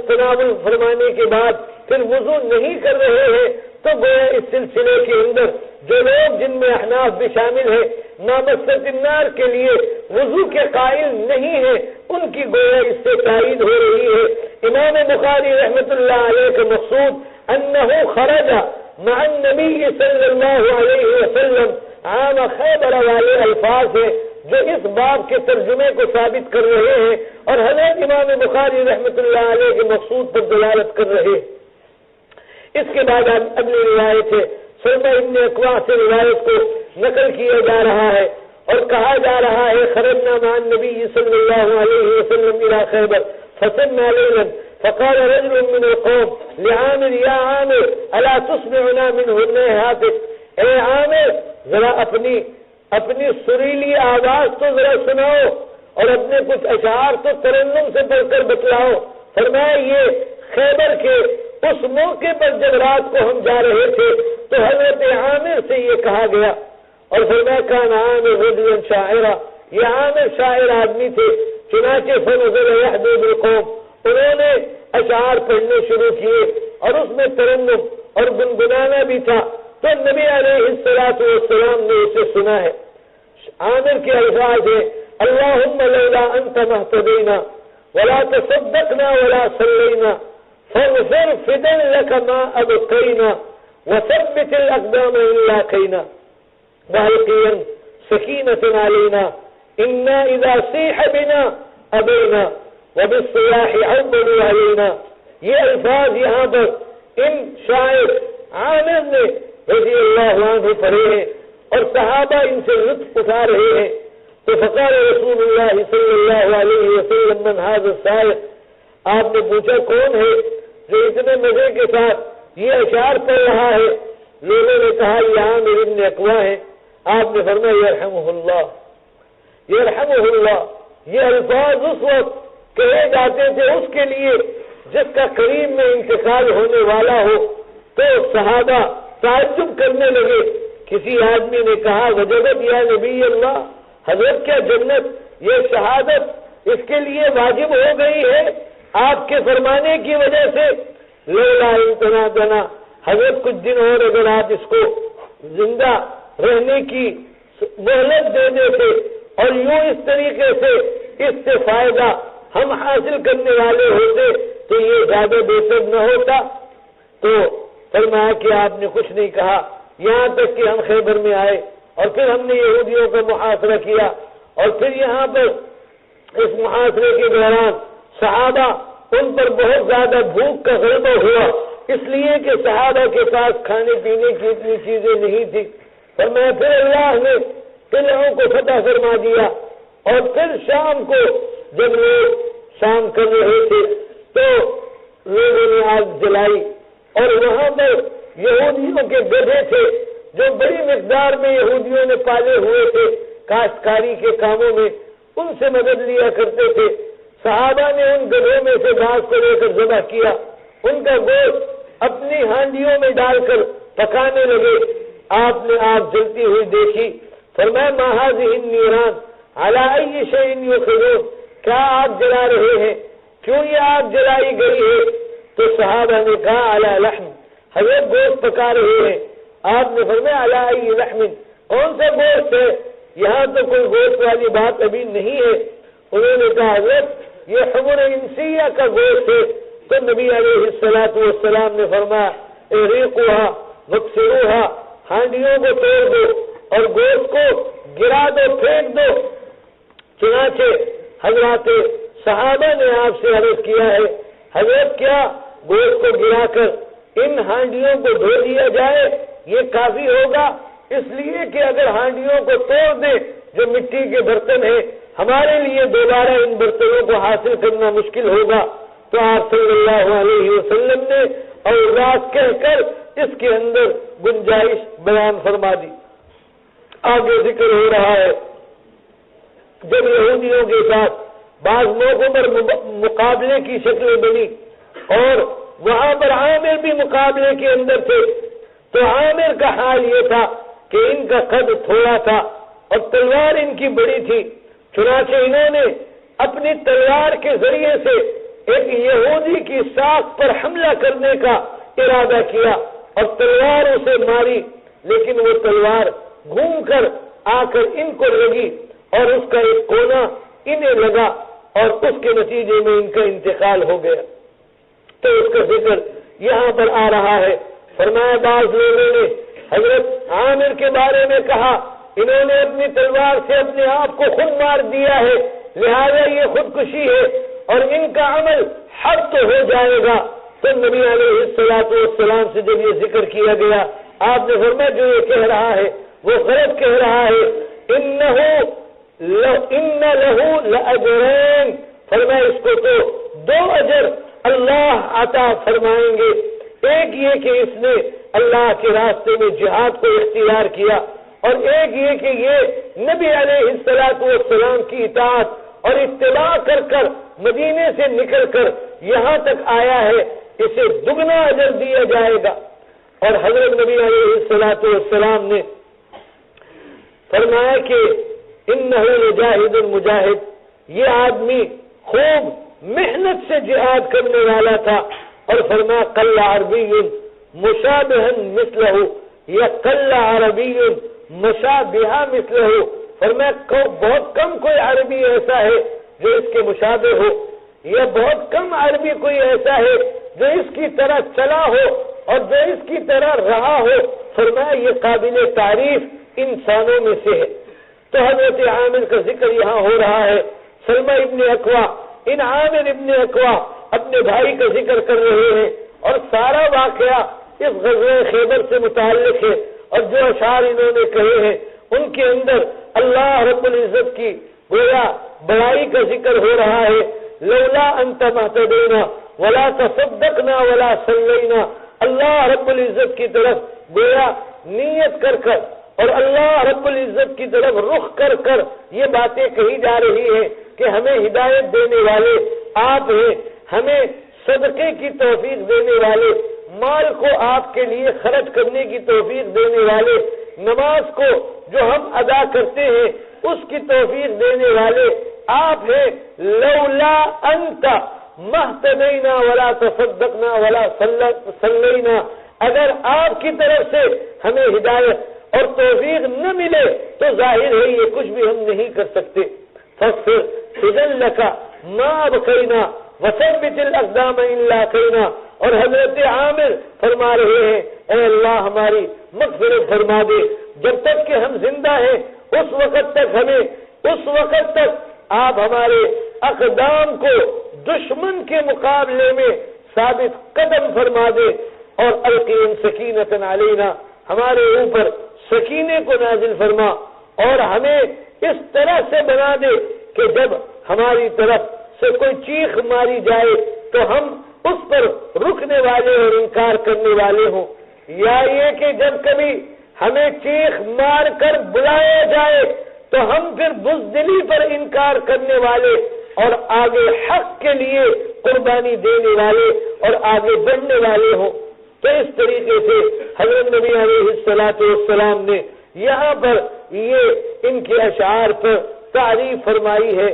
[SPEAKER 1] تناول فرمانے کے بعد پھر وضو نہیں کر رہے ہیں، تو گویا اس سلسلے کے اندر جو لوگ جن میں احناف بھی شامل ہیں ما مست النار کے لیے وضو کے قائل نہیں ہیں، ان کی گویا اس سے تائید ہو رہی ہے. امام بخاری رحمۃ اللہ علیہ کا مقصود انہ خرج مع النبی صلی اللہ علیہ وسلم عام خیبر والے الفاظ ہیں جو اس باب کے ترجمے کو ثابت کر رہے ہیں اور حضرت امام بخاری رحمۃ اللہ علیہ کے مقصود پر دلالت کر رہے ہیں. اس کے بعد اگلی روایت ہے سلمہ ابن اکوا سے روایت کو نقل کیا جا رہا ہے اور کہا جا رہا ہے خرجنا مع النبی صلی اللہ علیہ وسلم الى خیبر فصلنا لیلا فقال رجل من القوم لعامر یا عامر الا تسمعنا منه النهاتك. اے عامر ذرا اپنی سریلی آواز تو ذرا سناؤ اور اپنے کچھ اشعار تو ترنم سے پڑھ کر بتلاؤ. فرمایا یہ خیبر کے اس موقع پر جب رات کو ہم جا رہے تھے تو حضرت عامر سے یہ کہا گیا اور فرمایا کان عامر رجلا شاعرا، یہ عامر شاعر آدمی تھے. چنانچہ فنزل یحدو بالقوم، انہوں نے اشعار پڑھنے شروع کیے اور اس میں ترنم اور گنگنانا بھی تھا. تو نبی علیہ الصلوۃ والسلام نے اسے سنا ہے. عامر کے الفاظ ہیں اللہم لولا انت مہتدینا ولا تصدقنا ولا صلینا فاغفر فدا لك ما ابقينا وثبت الاقدام ان لاقينا والقيا سكينة علينا انا اذا صيح بنا ابينا وبالصياح عبدوا علينا. یہ الفاظ یہاں پر ان شاعر عامر نے رضی اللہ عنہ پڑھے ہیں اور صحابہ ان سے لطف اٹھا رہے ہیں. تو فقال رسول اللہ صلی اللہ علیہ وسلم من هذا السائق، آپ نے پوچھا کون ہے جو اتنے مزے کے ساتھ یہ اشعار پڑھ رہا ہے؟ لوگوں نے کہا یہ عامر ابن اکوا ہے. آپ نے فرمایا یرحمہ اللہ، یرحمہ اللہ. یہ الفاظ اس وقت کہے جاتے تھے اس کے لیے جس کا قریب میں انتقال ہونے والا ہو. تو صحابہ تعجب کرنے لگے. کسی آدمی نے کہا وجبت یا نبی اللہ، حضرت کیا جنت یہ شہادت اس کے لیے واجب ہو گئی ہے آپ کے فرمانے کی وجہ سے؟ لولا انتنا دنا، حضرت کچھ دن اور اگر آپ اس کو زندہ رہنے کی مہلت دے دیتے اور یوں اس طریقے سے اس سے فائدہ ہم حاصل کرنے والے ہوتے تو یہ زیادہ بہتر نہ ہوتا. تو فرمایا کہ آپ نے کچھ نہیں کہا، یہاں تک کہ ہم خیبر میں آئے اور پھر ہم نے یہودیوں کا محاصرہ کیا، اور پھر یہاں پر اس محاصرے کے دوران صحابہ ان پر بہت زیادہ بھوک کا غلبہ ہوا، اس لیے کہ صحابہ کے پاس کھانے پینے کی اتنی چیزیں نہیں تھی. فرمایا پھر اللہ نے قلعوں کو فتح فرما دیا، اور پھر شام کو جب لوگ شام کر رہے تھے تو لوگوں نے آگ جلائی، اور وہاں پر یہودیوں کے گدھے تھے جو بڑی مقدار میں یہودیوں نے پالے ہوئے تھے کاشتکاری کے کاموں میں، ان سے مدد لیا کرتے تھے. صحابہ نے ان گدھوں میں سے گھاس کو لے کر ذبح کیا، ان کا گوشت اپنی ہانڈیوں میں ڈال کر پکانے لگے. آپ نے آگ جلتی ہوئی دیکھی. فرمایا ما هذه النيران على اي شيء يوقدون، کیا آگ جلا رہے ہیں، کیوں یہ آگ جلائی گئی ہے؟ تو صحابہ نے کہا علی لحم، حضرت گوشت پکا رہے ہیں. آپ نے فرمایا علی ای لحم، کون سا گوشت ہے؟ یہاں تو کوئی گوشت والی بات ابھی نہیں ہے. انہوں نے کہا حضرت یہ حمر انسیہ کا گوشت ہے. تو نبی علیہ الصلوۃ والسلام نے فرمایا اریقوہا وکسروہا، ہانڈیوں کو توڑ دو اور گوشت کو گرا دو، پھینک دو. چنانچہ حضرات صحابہ نے آپ سے عرض کیا ہے حضرت کیا گوشت کو گرا کر ان ہانڈیوں کو دھو دیا جائے، یہ کافی ہوگا؟ اس لیے کہ اگر ہانڈیوں کو توڑ دیں جو مٹی کے برتن ہیں، ہمارے لیے دوبارہ ان برتنوں کو حاصل کرنا مشکل ہوگا. تو آپ صلی اللہ علیہ وسلم نے اوزاق کہہ کر اس کے اندر گنجائش بیان فرما دی. آگے ذکر ہو رہا ہے جب یہودیوں کے ساتھ بعض موقعوں پر مقابلے کی شکلیں بنی اور وہاں پر عامر بھی مقابلے کے اندر تھے، تو عامر کا حال یہ تھا کہ ان کا قد تھوڑا تھا اور تلوار ان کی بڑی تھی. چنانچہ انہوں نے اپنی تلوار کے ذریعے سے ایک یہودی کی ساکھ پر حملہ کرنے کا ارادہ کیا اور تلوار اسے ماری، لیکن وہ تلوار گھوم کر آ کر ان کو لگی اور اس کا ایک کونا انہیں لگا اور اس کے نتیجے میں ان کا انتقال ہو گیا. تو اس کا ذکر یہاں پر آ رہا ہے. فرمایا بعض لوگوں نے حضرت عامر کے بارے میں کہا انہوں نے اپنی تلوار سے اپنے آپ کو خود مار دیا ہے، لہذا یہ خودکشی ہے اور ان کا عمل حق تو ہو جائے گا. تو نبی علیہ الصلوۃ والسلام سے جب یہ ذکر کیا گیا آپ نے فرمایا جو یہ کہہ رہا ہے وہ غلط کہہ رہا ہے. ان لہو لاجرین، فرمایا اس کو تو 2 اجر اللہ عطا فرمائیں گے. ایک یہ کہ اس نے اللہ کے راستے میں جہاد کو اختیار کیا، اور ایک یہ کہ یہ نبی علیہ الصلوۃ والسلام کی اطاعت اور اتباع کر کر مدینے سے نکل کر یہاں تک آیا ہے، اسے دگنا اجر دیا جائے گا. اور حضرت نبی علیہ الصلوۃ والسلام نے فرمایا کہ انہ لجاہد مجاہد، یہ آدمی خوب محنت سے جہاد کرنے والا تھا. اور فرمایا قل عربی مشابہا مثلہ، یا قل عربی مشابہا مثلہ، فرمایا بہت کم کوئی عربی ایسا ہے جو اس کے مشابہ ہو، یا بہت کم عربی کوئی ایسا ہے جو اس کی طرح چلا ہو اور جو اس کی طرح رہا ہو. فرمایا یہ قابل تعریف انسانوں میں سے ہے. تو حضرت عامر کا ذکر یہاں ہو رہا ہے. سلمہ ابن اکوا، ان عامر ابن اکوا اپنے بھائی کا ذکر کر رہے ہیں اور سارا واقعہ اس غزوہ خیبر سے متعلق ہے. اور جو اشعار انہوں نے کہے ہیں ان کے اندر اللہ رب العزت کی گویا بڑائی کا ذکر ہو رہا ہے. لولا انت مہتدینا ولا تصدقنا ولا صلینا، اللہ رب العزت کی طرف گویا نیت کر کر اور اللہ رب العزت کی طرف رخ کر کر یہ باتیں کہی جا رہی ہیں کہ ہمیں ہدایت دینے والے آپ ہیں، ہمیں صدقے کی توفیق دینے والے، مال کو آپ کے لیے خرچ کرنے کی توفیق دینے والے، نماز کو جو ہم ادا کرتے ہیں اس کی توفیق دینے والے آپ ہیں. لولا انت مہتدینا ولا تصدقنا ولا صلینا، اگر آپ کی طرف سے ہمیں ہدایت اور توفیق نہ ملے تو ظاہر ہے یہ کچھ بھی ہم نہیں کر سکتے. فاغفر اذن لک ما ابقینا وثبت الاقدام ان لاقینا. اور حضرت عامر فرما رہے ہیں اے اللہ ہماری مغفرت فرما دے، جب تک کہ ہم زندہ ہیں اس وقت تک آپ ہمارے اقدام کو دشمن کے مقابلے میں ثابت قدم فرما دے. اور القیم سکینۃ علینا، ہمارے اوپر سکینے کو نازل فرما اور ہمیں اس طرح سے بنا دے کہ جب ہماری طرف سے کوئی چیخ ماری جائے تو ہم اس پر رکنے والے اور انکار کرنے والے ہوں، یا یہ کہ جب کبھی ہمیں چیخ مار کر بلایا جائے تو ہم پھر بزدلی پر انکار کرنے والے اور آگے حق کے لیے قربانی دینے والے اور آگے بڑھنے والے ہوں. تو اس طریقے سے حضرت نبی علیہ الصلوۃ والسلام نے یہاں پر یہ ان کے اشعار پر تعریف فرمائی ہے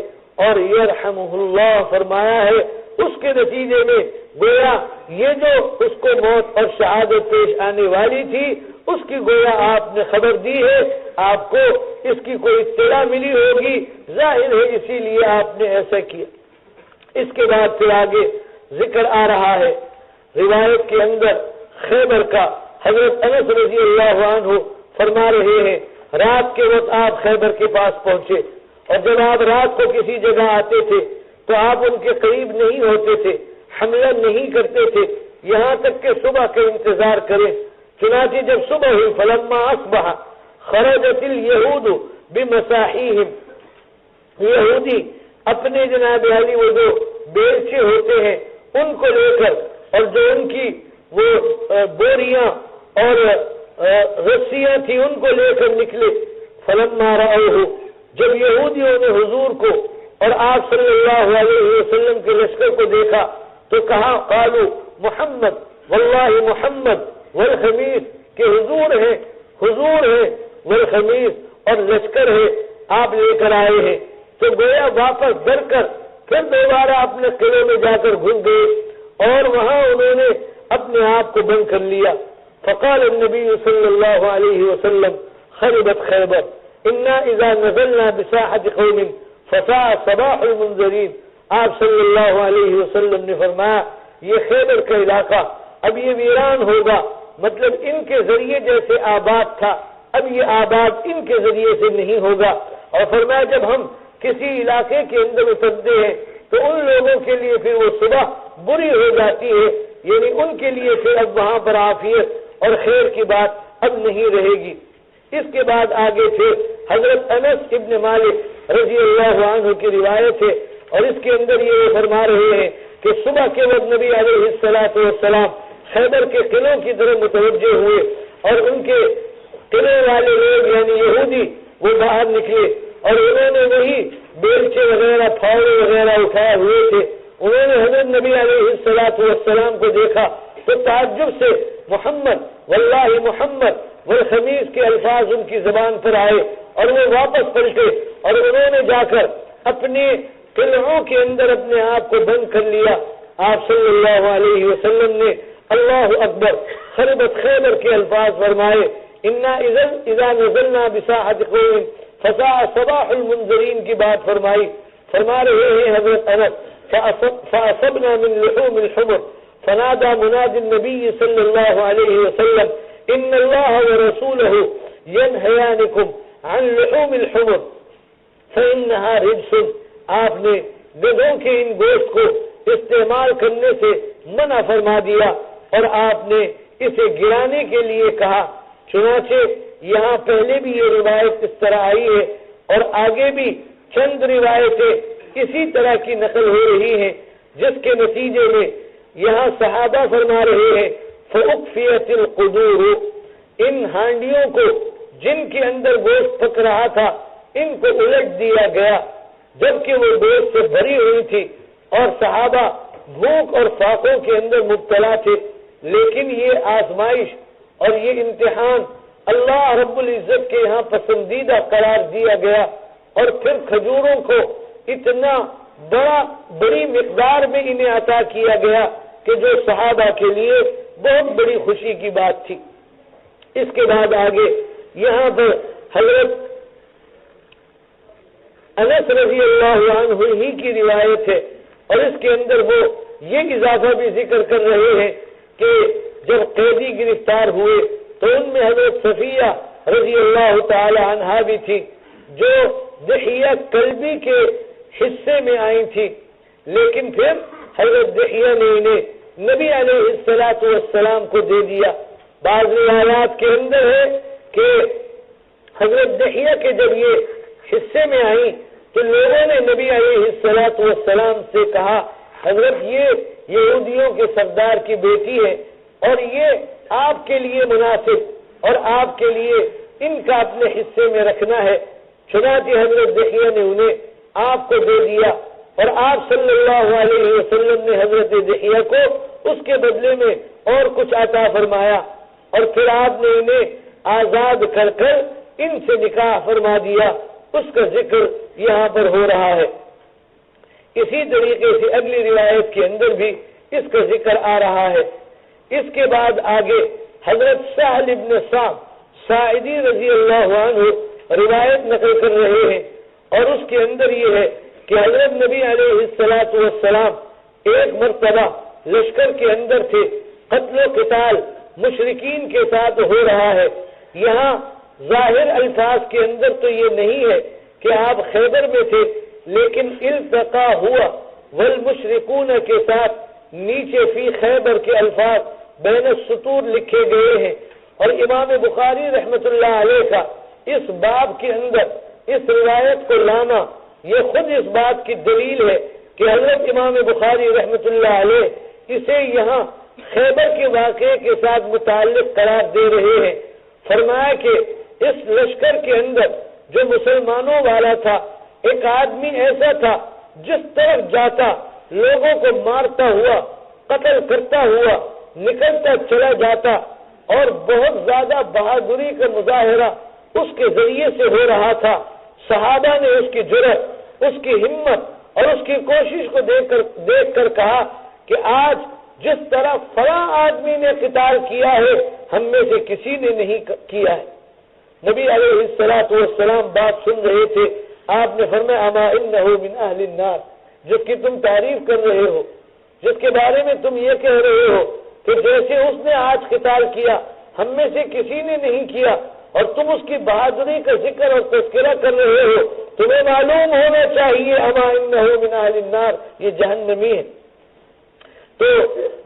[SPEAKER 1] اور یرحمہ اللہ فرمایا ہے. اس کے نتیجے میں گویا یہ جو اس کو موت اور شہادت پیش آنے والی تھی اس کی گویا آپ نے خبر دی ہے، آپ کو اس کی کوئی اطلاع ملی ہوگی، ظاہر ہے اسی لیے آپ نے ایسا کیا. اس کے بعد پھر آگے ذکر آ رہا ہے روایت کے اندر خیبر کا. حضرت انس رضی اللہ عنہ فرما رہے ہیں رات کے وقت آپ خیبر کے پاس پہنچے اور جب آپ رات کو کسی جگہ آتے تھے تو آپ ان کے قریب نہیں ہوتے تھے، حملہ نہیں کرتے تھے یہاں تک کہ صبح کا انتظار کریں. چنانچہ جب صبح ہوئی فلما اصبح خرجت اليهود بمساحیہم، یہودی اپنے جناب علی وہ جو بیلچے ہوتے ہیں ان کو لے کر اور جو ان کی وہ بوریاں اور رسیاں تھی ان کو لے کر نکلے. فلما رأوہ، جب یہودیوں نے حضور کو اور آپ صلی اللہ علیہ وسلم کے لشکر کو دیکھا تو کہا قالوا محمد واللہ محمد والخمیس، کہ حضور ہے والخمیس اور لشکر ہے آپ لے کر آئے ہیں. تو گویا واپس ڈر کر پھر دوبارہ اپنے قلعے میں جا کر گھس گئے اور وہاں انہوں نے اپنے آپ کو بند کر لیا. فقال النبی صلی اللہ علیہ وسلم خربت خیبر انا اذا نزلنا بساحت قوم فساء صباح المنذرین. آپ صلی اللہ علیہ وسلم نے فرمایا یہ خیبر کا علاقہ اب یہ ویران ہوگا، مطلب ان کے ذریعے جیسے آباد تھا اب یہ آباد ان کے ذریعے سے نہیں ہوگا. اور فرمایا جب ہم کسی علاقے کے اندر اترتے ہیں تو ان لوگوں کے لیے پھر وہ صبح بری ہو جاتی ہے، یعنی ان کے لیے پھر اب وہاں پر عافیت اور خیر کی بات اب نہیں رہے گی. اس کے بعد آگے پھر حضرت انس ابن مالک رضی اللہ عنہ کی روایت ہے اور اس کے اندر یہ فرما رہے ہیں کہ صبح کے وقت نبی علیہ الصلوۃ والسلام خیبر کے قلعوں کی طرف متوجہ ہوئے اور ان کے قلعے والے لوگ یعنی یہودی وہ باہر نکلے اور انہوں نے وہی بیلچے وغیرہ پھاوڑے وغیرہ اٹھائے ہوئے تھے. انہوں نے حضرت نبی علیہ الصلوۃ والسلام کو دیکھا تو تعجب سے محمد واللہ محمد والخمیس کے الفاظ ان کی زبان پر آئے اور وہ واپس پلٹے اور انہوں نے جا کر اپنے قلعوں کے اندر اپنے آپ کو بند کر لیا. آپ صلی اللہ علیہ وسلم نے اللہ اکبر خربت خیبر کے الفاظ فرمائے انا اذا نزلنا بساحت قوم فساء صباح المنذرین کی بات فرمائی. فرما رہے ہیں حضرت انس فاصبنا من لحوم الحمر فنادى منادي النبي صلى الله عليه وسلم ان الله ورسوله ينهيانكم عن لحوم الحمر فانها رجس. آپ نے گدھوں کے ان گوشت کو استعمال کرنے سے منع فرما دیا اور آپ نے اسے گرانے کے لیے کہا. چنانچہ یہاں پہلے بھی یہ روایت اس طرح آئی ہے اور آگے بھی چند روایتیں اسی طرح کی نقل ہو رہی ہیں جس کے نتیجے میں یہاں صحابہ فرما رہے ہیں فَأُقْفِيَتِ الْقُدُورُ، ان ہانڈیوں کو جن کے اندر گوشت پک رہا تھا ان کو الٹ دیا گیا جبکہ وہ گوشت سے بھری ہوئی تھی اور صحابہ بھوک اور فاقوں کے اندر مبتلا تھے. لیکن یہ آزمائش اور یہ امتحان اللہ رب العزت کے یہاں پسندیدہ قرار دیا گیا اور پھر کھجوروں کو اتنا بڑی مقدار میں انہیں عطا کیا گیا کہ جو صحابہ کے لیے بہت بڑی خوشی کی بات تھی. اس کے بعد آگے یہاں پر حضرت انس رضی اللہ عنہ ہی کی روایت ہے، اور اس کے اندر وہ یہ اضافہ بھی ذکر کر رہے ہیں کہ جب قیدی گرفتار ہوئے تو ان میں حضرت صفیہ رضی اللہ تعالی عنہا بھی تھی، جو دحیہ کلبی کے حصے میں آئی تھی، لیکن پھر حضرت دحیہ نے انہیں نبی علیہ الصلوۃ والسلام کو دے دیا۔ بعض روایات کے اندر ہے کہ حضرت دحیہ کے جب یہ حصے میں آئی تو لوگوں نے نبی علیہ الصلوۃ والسلام سے کہا، حضرت یہ یہودیوں کے سردار کی بیٹی ہے اور یہ آپ کے لیے مناسب اور آپ کے لیے ان کا اپنے حصے میں رکھنا ہے۔ چنانچہ حضرت دحیہ نے انہیں آپ کو دے دیا، اور آپ صلی اللہ علیہ وسلم نے حضرت دحیہ کو اس کے بدلے میں اور کچھ عطا فرمایا، اور پھر آپ نے انہیں آزاد کر کر ان سے نکاح فرما دیا۔ اس کا ذکر یہاں پر ہو رہا ہے۔ اسی طریقے سے اگلی روایت کے اندر بھی اس کا ذکر آ رہا ہے۔ اس کے بعد آگے حضرت سہل ابن سعد ساعدی رضی اللہ عنہ روایت نقل کر رہے ہیں، اور اس کے اندر یہ ہے کہ حضرت نبی علیہ الصلوۃ والسلام ایک مرتبہ لشکر کے اندر تھے، قتل و قتال مشرکین کے ساتھ ہو رہا ہے۔ یہاں ظاہر الفاظ کے اندر تو یہ نہیں ہے کہ آپ خیبر میں تھے، لیکن التقا ہوا والمشرکون کے ساتھ نیچے فی خیبر کے الفاظ بین السطور لکھے گئے ہیں، اور امام بخاری رحمت اللہ علیہ کا اس باب کے اندر اس روایت کو لانا یہ خود اس بات کی دلیل ہے کہ حضرت امام بخاری رحمت اللہ علیہ اسے یہاں خیبر کے واقعے کے ساتھ متعلق قرار دے رہے ہیں۔ فرمایا کہ اس لشکر کے اندر جو مسلمانوں والا تھا، ایک آدمی ایسا تھا جس طرف جاتا لوگوں کو مارتا ہوا، قتل کرتا ہوا نکلتا چلا جاتا، اور بہت زیادہ بہادری کا مظاہرہ اس کے ذریعے سے ہو رہا تھا۔ صحابہ نے اس کی جرأت، اس کی ہمت اور اس کی کوشش کو دیکھ کر کہا کہ آج جس طرح فلاں آدمی نے قتال کیا ہے، ہم میں سے کسی نے نہیں کیا ہے۔ نبی علیہ الصلوۃ والسلام بات سن رہے تھے، آپ نے فرمایا اما انہ من اہل النار، جس کی تم تعریف کر رہے ہو، جس کے بارے میں تم یہ کہہ رہے ہو کہ جیسے اس نے آج قتال کیا ہم میں سے کسی نے نہیں کیا، اور تم اس کی بہادری کا ذکر اور تذکرہ کر رہے ہو، تمہیں معلوم ہونا چاہیے اما انہ من اہل النار، یہ جہنمی ہے۔ تو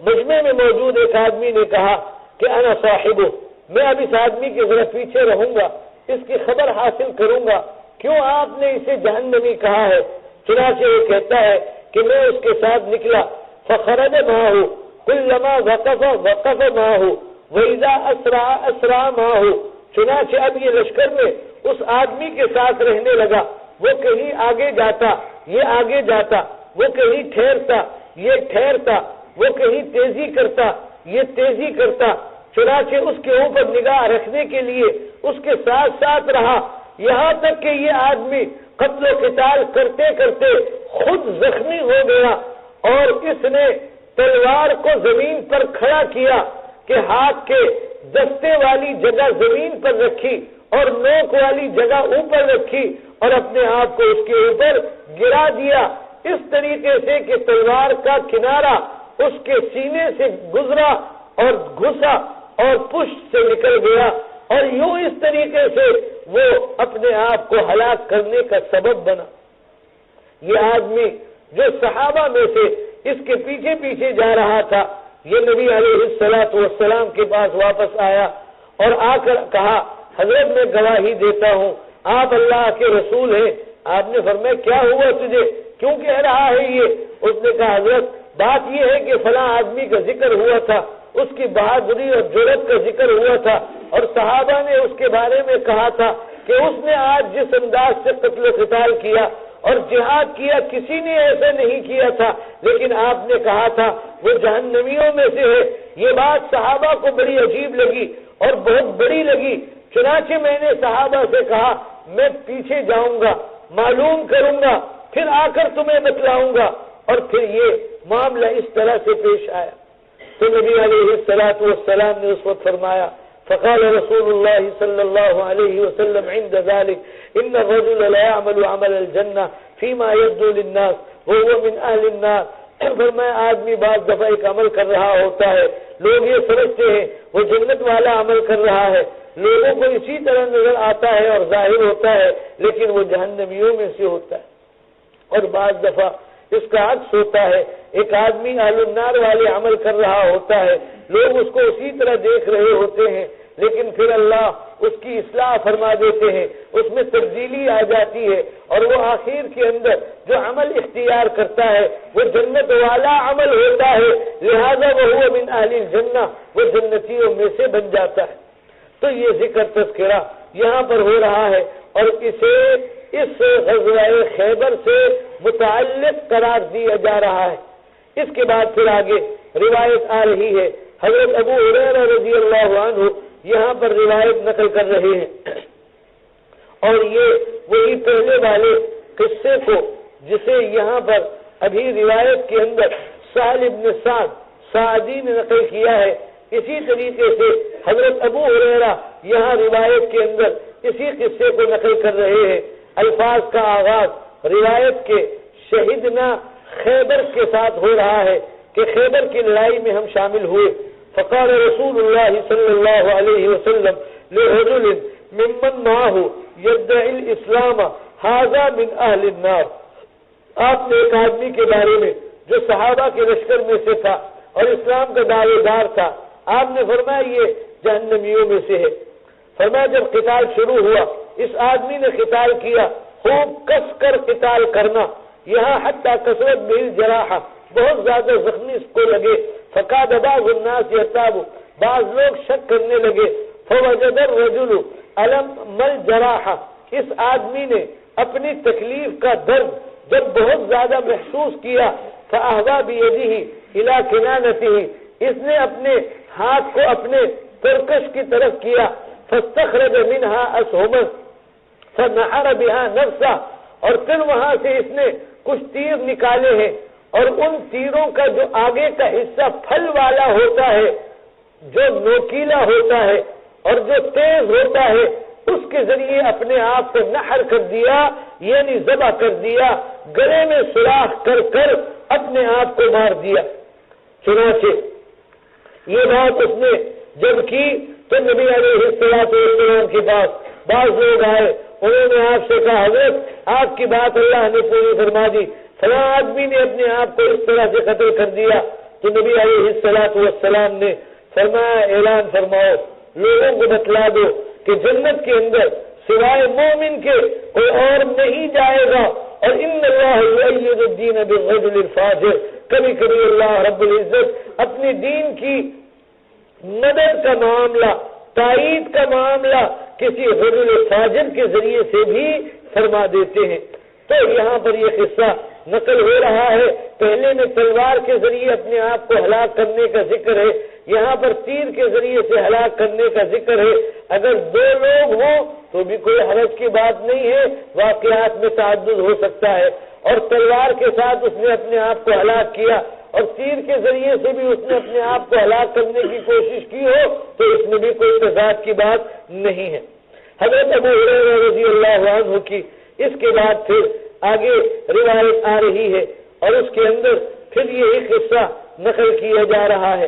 [SPEAKER 1] مجمع میں موجود ایک آدمی نے کہا کہ انا صاحبہ، میں اب اس آدمی کے ذرا پیچھے رہوں گا، اس کی خبر حاصل کروں گا، کیوں آپ نے اسے جہنمی کہا ہے؟ چنانچہ وہ کہتا ہے کہ میں اس کے ساتھ نکلا، فخرج معه كلما وقف معه واذا اسرع معه، چنانچہ اب یہ لشکر میں اس آدمی کے ساتھ رہنے لگا، وہ کہیں آگے جاتا یہ آگے جاتا، وہ کہیں ٹھہرتا یہ ٹھہرتا، وہ کہیں تیزی کرتا یہ تیزی کرتا، چنانچہ اس کے اوپر نگاہ رکھنے کے لیے اس کے ساتھ ساتھ رہا، یہاں تک کہ یہ آدمی قتل و قتال کرتے کرتے خود زخمی ہو گیا، اور اس نے تلوار کو زمین پر کھڑا کیا کہ ہاتھ کے دستے والی جگہ زمین پر رکھی اور نوک والی جگہ اوپر رکھی، اور اپنے آپ کو اس کے اوپر گرا دیا، اس طریقے سے کہ تلوار کا کنارہ اس کے سینے سے گزرا اور گھسا اور پشت سے نکل گیا، اور یوں اس طریقے سے وہ اپنے آپ کو ہلاک کرنے کا سبب بنا۔ یہ آدمی جو صحابہ میں سے اس کے پیچھے پیچھے جا رہا تھا، یہ نبی علیہ الصلوۃ والسلام کے پاس واپس آیا اور آ کر کہا، حضرت میں گواہی دیتا ہوں آپ اللہ کے رسول ہیں۔ آپ نے فرمایا کیا ہوا تجھے، کیوں کہہ رہا ہے یہ؟ اس نے کہا حضرت بات یہ ہے کہ فلاں آدمی کا ذکر ہوا تھا، اس کی بہادری اور جرأت کا ذکر ہوا تھا، اور صحابہ نے اس کے بارے میں کہا تھا کہ اس نے آج جس انداز سے قتل و قتال کیا اور جہاد کیا کسی نے ایسا نہیں کیا تھا، لیکن آپ نے کہا تھا وہ جہنمیوں میں سے ہے۔ یہ بات صحابہ کو بڑی عجیب لگی اور بہت بڑی لگی، چنانچہ میں نے صحابہ سے کہا میں پیچھے جاؤں گا، معلوم کروں گا، پھر آ کر تمہیں بتلاؤں گا، اور پھر یہ معاملہ اس طرح سے پیش آیا۔ تو نبی علیہ الصلوۃ والسلام نے اس وقت فرمایا فقال رسول الله صلى الله عليه وسلم عند ذلك إن الرجل لا يعمل عمل الجنة فيما يبدو للناس وهو من أهل النار. فرمایا آدمی بعض دفعہ ایک عمل کر رہا ہوتا ہے، لوگ یہ سمجھتے ہیں وہ جنت والا عمل کر رہا ہے، لوگوں کو اسی طرح نظر آتا ہے اور ظاہر ہوتا ہے، لیکن وہ جہنمیوں میں سے ہوتا ہے. اور بعض دفعہ اس کا عکس ہوتا ہے، ایک آدمی اہل النار والے عمل کر رہا ہوتا ہے، لوگ اس کو اسی طرح دیکھ رہے ہوتے ہیں، لیکن پھر اللہ اس کی اصلاح فرما دیتے ہیں، اس میں تبدیلی آ جاتی ہے، اور وہ آخر کے اندر جو عمل اختیار کرتا ہے وہ جنت والا عمل ہوتا ہے، لہذا وہ من اہل الجنہ، وہ جنتیوں میں سے بن جاتا ہے. تو یہ ذکر تذکرہ یہاں پر ہو رہا ہے، اور اسے اس غزوہ خیبر سے متعلق قرار دیا جا رہا ہے. اس کے بعد پھر آگے روایت آ رہی ہے، حضرت ابو ہریرہ رضی اللہ عنہ یہاں پر روایت نقل کر رہے ہیں، اور یہ وہی پہلے والے قصے کو جسے یہاں پر ابھی روایت کے اندر سہل بن سعد سعدی نے نقل کیا ہے، اسی طریقے سے حضرت ابو ہریرہ یہاں روایت کے اندر اسی قصے کو نقل کر رہے ہیں. الفاظ کا آغاز روایت کے شہیدنا خیبر کے ساتھ ہو رہا ہے کہ خیبر کی لڑائی میں ہم شامل ہوئے. فقال رسول اللہ صلی اللہ علیہ وسلم لرجل ممن معه يدعي الاسلام هذا من اهل النار. آپ نے ایک آدمی کے بارے میں جو صحابہ کے لشکر میں سے تھا اور اسلام کا دعوے دار تھا، آپ نے فرمایا یہ جہنمیوں میں سے ہے. فرمایا جب قتال شروع ہوا اس آدمی نے قتال کیا، خوب کس کر قتال کرنا، یہاں حتی کثرت بل جراحہ، بہت زیادہ زخمی اس کو لگے. فقاد بعض الناس یرتاب، بعض لوگ شک کرنے لگے. فوجد الرجل الم مل جراحہ، اس آدمی نے اپنی تکلیف کا درد جب بہت زیادہ محسوس کیا، فاہوا بیدہ الی کنانتہ، اس نے اپنے ہاتھ کو اپنے ترکش کی طرف کیا. فاستخرج منها اسہما فنحر بها نفسہ، اور پھر وہاں سے اس نے کچھ تیر نکالے ہیں، اور ان تیروں کا جو آگے کا حصہ پھل والا ہوتا ہے، جو نوکیلا ہوتا ہے اور جو تیز ہوتا ہے، اس کے ذریعے اپنے آپ کو نحر کر دیا، یعنی ذبح کر دیا، گلے میں سوراخ کر کر اپنے آپ کو مار دیا. چنانچہ یہ بات اس نے جب کی تو نبی علیہ السلام کے پاس بعض لوگ آئے، انہوں نے آپ سے کہا حضرت آپ کی بات اللہ نے پوری فرما دی، فلاں آدمی نے اپنے آپ کو اس طرح سے قتل کر دیا. تو نبی علیہ السلام نے فرمایا اعلان فرماؤ، لوگوں کو بتلا دو کہ جنت کے اندر سوائے مومن کے کوئی اور نہیں جائے گا، اور ان اللہ یؤید الدین بالرجل الفاجر، کبھی کبھی اللہ رب العزت اپنی دین کی مدد کا معاملہ، تائید کا معاملہ کسی رجل فاجر کے ذریعے سے بھی فرما دیتے ہیں. تو یہاں پر یہ قصہ نقل ہو رہا ہے، پہلے میں تلوار کے ذریعے اپنے آپ کو ہلاک کرنے کا ذکر ہے، یہاں پر تیر کے ذریعے سے ہلاک کرنے کا ذکر ہے. اگر دو لوگ ہوں تو بھی کوئی حرج کی بات نہیں ہے، واقعات میں تعدد ہو سکتا ہے. اور تلوار کے ساتھ اس نے اپنے آپ کو ہلاک کیا اور تیر کے ذریعے سے بھی اس نے اپنے آپ کو ہلاک کرنے کی کوشش کی ہو تو اس میں بھی کوئی تضاد کی بات نہیں ہے. حضرت ابو ہریرہ رضی اللہ عنہ کی اس کے بعد پھر آگے روایت آ رہی ہے، اور اس کے اندر پھر یہی قصہ نقل کیا جا رہا ہے.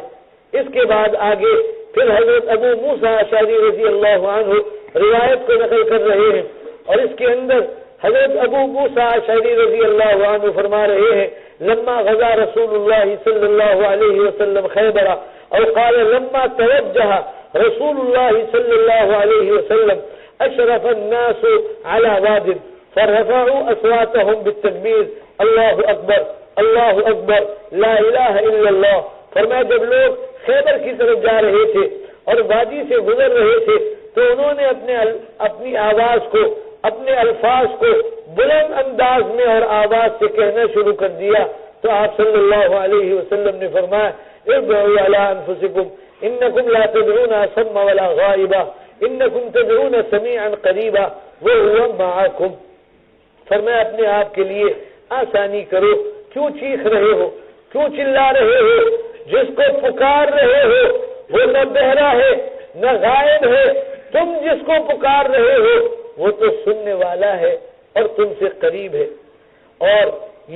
[SPEAKER 1] اس کے بعد آگے پھر حضرت ابو موسیٰ اشعری رضی اللہ عنہ روایت کو نقل کر رہے ہیں، اور اس کے اندر حضرت ابو موسیٰ اشعری رضی اللہ عنہ فرما رہے ہیں لما غزا رسول اللہ صلی اللہ علیہ وسلم خیبر، اور قال لما توجہ رسول اللہ صلی اللہ علیہ وسلم اشرف الناس على واد فرفعوا اصواتهم بالتکبیر اللہ اکبر اللہ اکبر لا الہ الا اللہ. فرمایا جب لوگ خیبر کی طرف جا رہے تھے اور وادی سے گزر رہے تھے تو انہوں نے اپنی آواز کو، اپنے الفاظ کو بلند انداز میں اور آواز سے کہنا شروع کر دیا. تو آپ صلی اللہ علیہ وسلم نے فرمایا اربعوا علی انفسکم انکم لا تدعون اصم ولا غائبا انکم تدعون سمیعا قریبا وهو معکم. فرمایا اپنے آپ کے لیے آسانی کرو، کیوں چیخ رہے ہو، کیوں چلا رہے ہو، جس کو پکار رہے ہو وہ نہ بہرا ہے نہ غائب ہے، تم جس کو پکار رہے ہو وہ تو سننے والا ہے اور تم سے قریب ہے۔ اور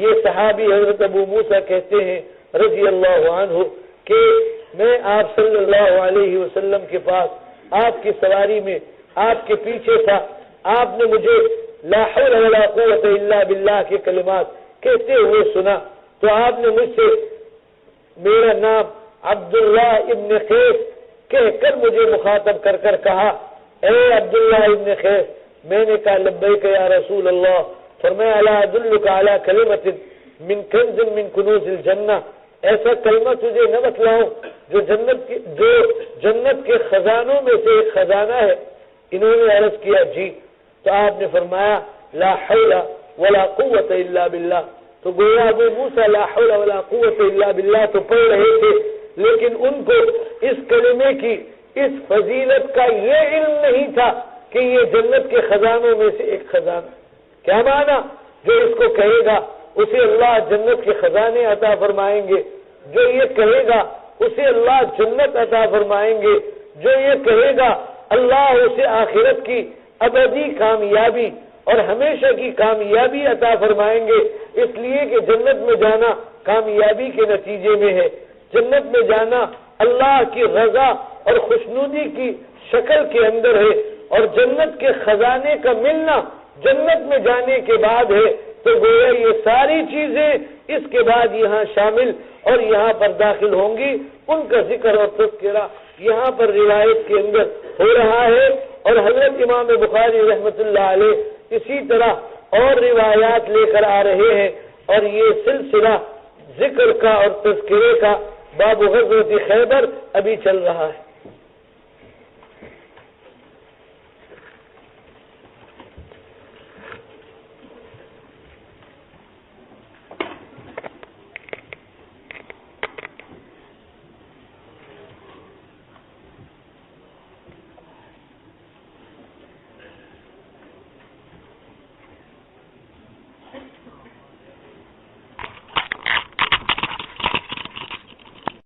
[SPEAKER 1] یہ صحابی حضرت ابو موسیٰ کہتے ہیں رضی اللہ عنہ کہ میں آپ صلی اللہ علیہ وسلم کے پاس آپ کی سواری میں آپ کے پیچھے تھا، آپ نے مجھے لا حول ولا قوت الا باللہ کے کلمات کہتے ہوئے سنا، تو آپ نے مجھ سے میرا نام عبداللہ ابن قیس کہہ کر مجھے مخاطب کر کر کہا، اے عبداللہ ابن قیس۔ میں نے کہا لبیک یا رسول اللہ۔ فرمایا الا ادلک علی کلمۃ من کنز من کنوز الجنہ، ایسا کلمہ تجھے نہ بتلاؤں جو جنت کے خزانوں میں سے ایک خزانہ ہے؟ انہوں نے عرض کیا جی۔ تو آپ نے فرمایا لا حول ولا قوت الا باللہ۔ تو گویا ابو موسیٰ لا حول ولا قوت الا باللہ تو پڑھ رہے تھے، لیکن ان کو اس کلمے کی اس فضیلت کا یہ علم نہیں تھا کہ یہ جنت کے خزانوں میں سے ایک خزانہ۔ کیا معنی؟ جو اس کو کہے گا اسے اللہ جنت کے خزانے عطا فرمائیں گے، جو یہ کہے گا اسے اللہ جنت عطا فرمائیں گے، جو یہ کہے گا اللہ اسے آخرت کی ابدی کامیابی اور ہمیشہ کی کامیابی عطا فرمائیں گے، اس لیے کہ جنت میں جانا کامیابی کے نتیجے میں ہے، جنت میں جانا اللہ کی رضا اور خوشنودی کی شکل کے اندر ہے، اور جنت کے خزانے کا ملنا جنت میں جانے کے بعد ہے۔ تو گویا یہ ساری چیزیں اس کے بعد یہاں شامل اور یہاں پر داخل ہوں گی، ان کا ذکر اور تذکرہ یہاں پر روایت کے اندر ہو رہا ہے۔ اور حضرت امام بخاری رحمۃ اللہ علیہ اسی طرح اور روایات لے کر آ رہے ہیں، اور یہ سلسلہ ذکر کا اور تذکرے کا باب غزوۃ خیبر ابھی چل رہا ہے۔